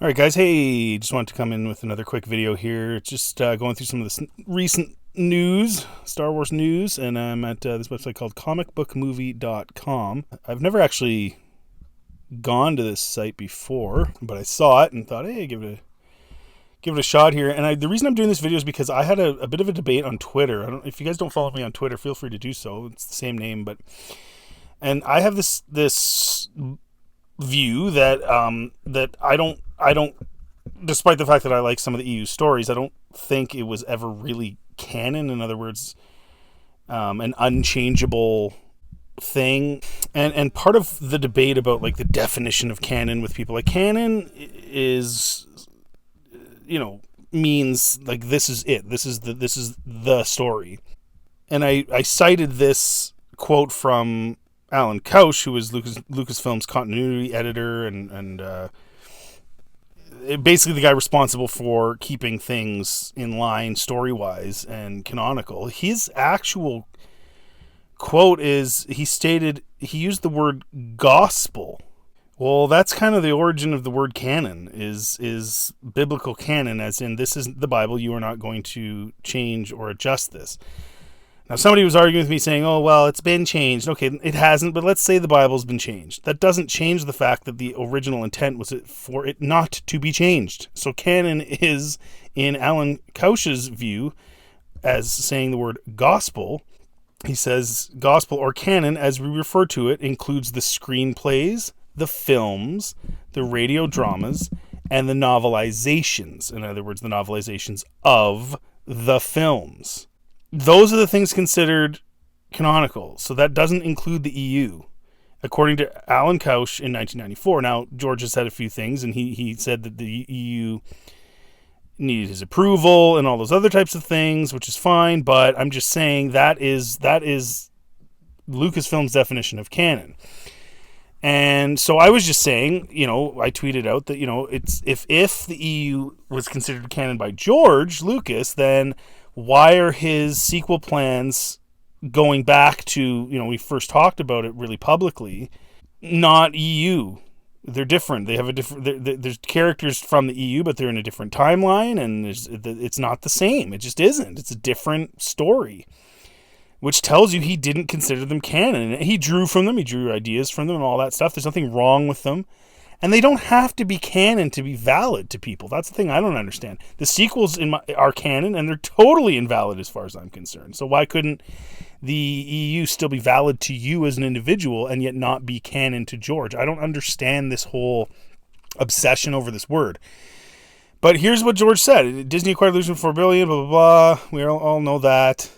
All right, guys. Hey, just wanted to come in with another quick video here. Just going through some of the recent news, Star Wars news, and I'm at this website called comicbookmovie.com. I've never actually gone to this site before, but I saw it and thought, hey, give it a shot here. And the reason I'm doing this video is because I had a bit of a debate on Twitter. If you guys don't follow me on Twitter, feel free to do so. It's the same name, and I have this view that I don't, despite the fact that I like some of the EU stories, I don't think it was ever really canon. In other words, an unchangeable thing. And part of the debate about like the definition of canon with people, like canon is, means like this is it. This is the story. And I cited this quote from Alan Couch, who was Lucasfilm's continuity editor and basically the guy responsible for keeping things in line story-wise and canonical. His actual quote is, he used the word gospel. Well, that's kind of the origin of the word canon, is biblical canon, as in this is the Bible, you are not going to change or adjust this. Now, somebody was arguing with me saying, oh, well, it's been changed. Okay, it hasn't, but let's say the Bible's been changed. That doesn't change the fact that the original intent was for it not to be changed. So canon is, in Alan Couch's view, as saying the word gospel, he says gospel or canon, as we refer to it, includes the screenplays, the films, the radio dramas, and the novelizations. In other words, the novelizations of the films. Those are the things considered canonical. So that doesn't include the EU, according to Alan Couch in 1994. Now, George has said a few things, and he said that the EU needed his approval and all those other types of things, which is fine, but I'm just saying that is Lucasfilm's definition of canon. And so I was just saying, I tweeted out that, it's if the EU was considered canon by George Lucas, then why are his sequel plans going back to, we first talked about it really publicly, not EU? They're different. They have a different, there's characters from the EU, but they're in a different timeline, and it's not the same. It just isn't. It's a different story, which tells you he didn't consider them canon. He drew from them, he drew ideas from them and all that stuff. There's nothing wrong with them. And they don't have to be canon to be valid to people. That's the thing I don't understand. The sequels are canon, and they're totally invalid as far as I'm concerned. So why couldn't the EU still be valid to you as an individual and yet not be canon to George? I don't understand this whole obsession over this word. But here's what George said. Disney acquired Lucasfilm for $4 billion, blah, blah, blah. We all know that.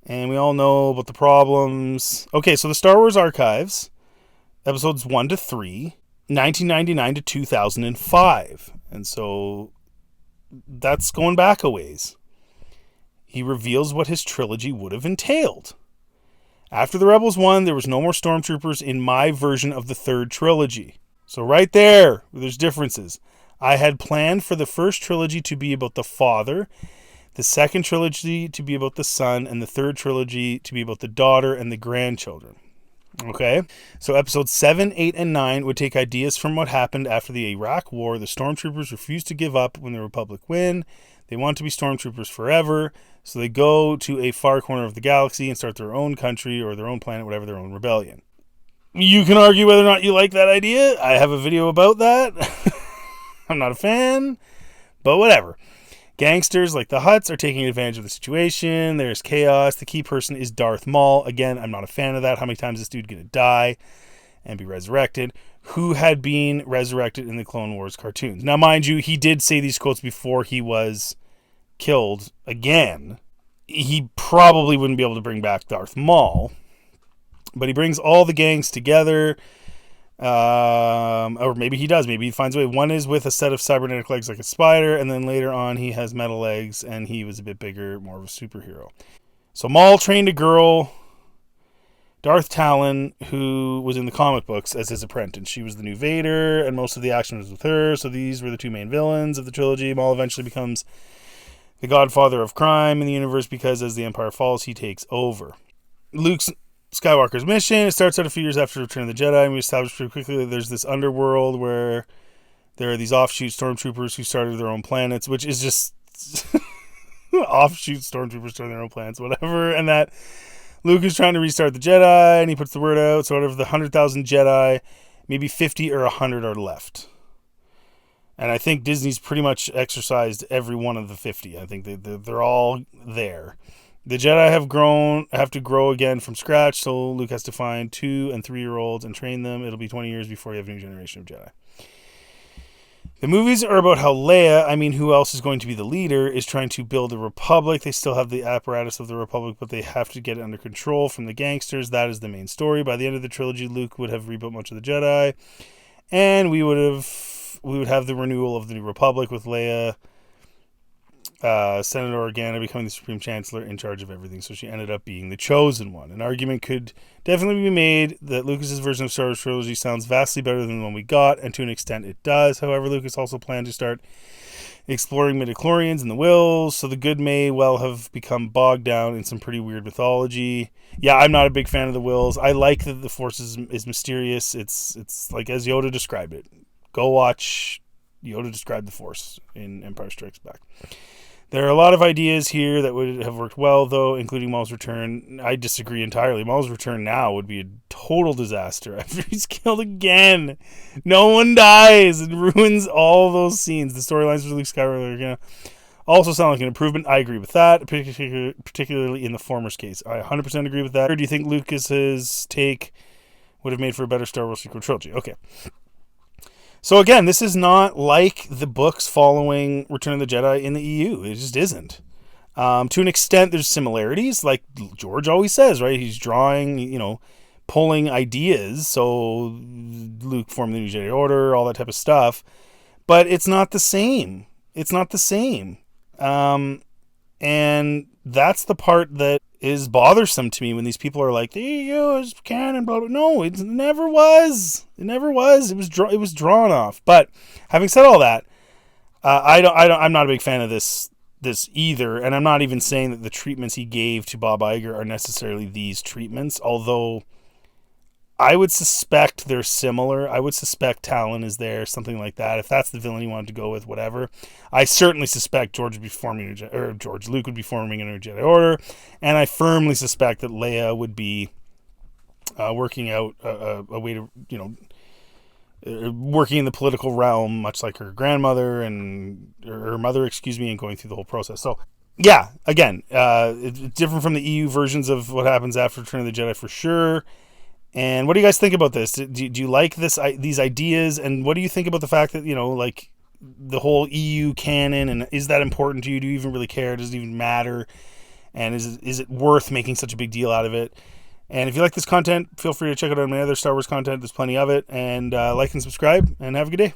And we all know about the problems. Okay, so the Star Wars Archives, episodes 1 to 3, 1999 to 2005. And so that's going back a ways. He reveals what his trilogy would have entailed. After the Rebels won, there was no more stormtroopers in my version of the third trilogy. So right there's differences. I had planned for the first trilogy to be about the father, the second trilogy to be about the son, and the third trilogy to be about the daughter and the grandchildren. Okay, so episodes 7, 8, and 9 would take ideas from what happened after the Iraq War. The stormtroopers refused to give up when the Republic win. They want to be stormtroopers forever, so they go to a far corner of the galaxy and start their own country or their own planet, whatever, their own rebellion. You can argue whether or not you like that idea. I have a video about that. I'm not a fan, but whatever. Gangsters like the Hutts are taking advantage of the situation. There's chaos. The key person is Darth Maul. Again, I'm not a fan of that. How many times is this dude going to die and be resurrected? Who had been resurrected in the Clone Wars cartoons. Now, mind you, he did say these quotes before he was killed again. He probably wouldn't be able to bring back Darth Maul, but he brings all the gangs together. Or maybe he does. Maybe he finds a way. One is with a set of cybernetic legs like a spider, and then later on he has metal legs, and he was a bit bigger, more of a superhero. So Maul trained a girl, Darth Talon, who was in the comic books as his apprentice. She was the new Vader, and most of the action was with her. So these were the two main villains of the trilogy. Maul eventually becomes the godfather of crime in the universe because as the Empire falls, he takes over. Luke's Skywalker's mission. It starts out a few years after Return of the Jedi, and we establish pretty quickly that there's this underworld where there are these offshoot stormtroopers who started their own planets, which is just offshoot stormtroopers starting their own planets, whatever. And that Luke is trying to restart the Jedi, and he puts the word out. So out of the 100,000 Jedi, maybe 50 or 100 are left. And I think Disney's pretty much exercised every one of the 50. I think they're all there. The Jedi have to grow again from scratch, so Luke has to find 2- and 3-year-olds and train them. It'll be 20 years before you have a new generation of Jedi. The movies are about how Leia, who else is going to be the leader, is trying to build a republic. They still have the apparatus of the republic, but they have to get it under control from the gangsters. That is the main story. By the end of the trilogy, Luke would have rebuilt much of the Jedi, and we would have the renewal of the new republic with Leia, Senator Organa becoming the Supreme Chancellor in charge of everything. So she ended up being the chosen one. An argument could definitely be made that Lucas's version of Star Wars trilogy sounds vastly better than the one we got, and to an extent it does. However, Lucas also planned to start exploring midichlorians and the Wills, so the good may well have become bogged down in some pretty weird mythology. Yeah, I'm not a big fan of the Wills. I like that the Force is mysterious. It's like as Yoda described it. Go watch Yoda describe the Force in Empire Strikes Back. There are a lot of ideas here that would have worked well, though, including Maul's return. I disagree entirely. Maul's return now would be a total disaster after he's killed again. No one dies. It ruins all those scenes. The storylines for Luke Skywalker are going to also sound like an improvement. I agree with that, particularly in the former's case. I 100% agree with that. Or do you think Lucas's take would have made for a better Star Wars sequel trilogy? Okay. So again, this is not like the books following Return of the Jedi in the EU. It just isn't. To an extent, there's similarities, like George always says, right? He's drawing, pulling ideas. So Luke formed the New Jedi Order, all that type of stuff. But it's not the same. It's not the same. And that's the part that is bothersome to me when these people are like, the EU is canon, blah, blah. No, it never was. It never was. It was drawn off. But having said all that, I'm not a big fan of this either, and I'm not even saying that the treatments he gave to Bob Iger are necessarily these treatments, although I would suspect they're similar. I would suspect Talon is there, something like that. If that's the villain he wanted to go with, whatever. I certainly suspect Luke would be forming a new Jedi Order, and I firmly suspect that Leia would be working out a way to, working in the political realm, much like her grandmother and her mother, and going through the whole process. So, yeah, again, it's different from the EU versions of what happens after Return of the Jedi for sure. And what do you guys think about this? Do you like these ideas? And what do you think about the fact that, the whole EU canon, and is that important to you? Do you even really care? Does it even matter? And is it worth making such a big deal out of it? And if you like this content, feel free to check out my other Star Wars content. There's plenty of it. And like and subscribe, and have a good day.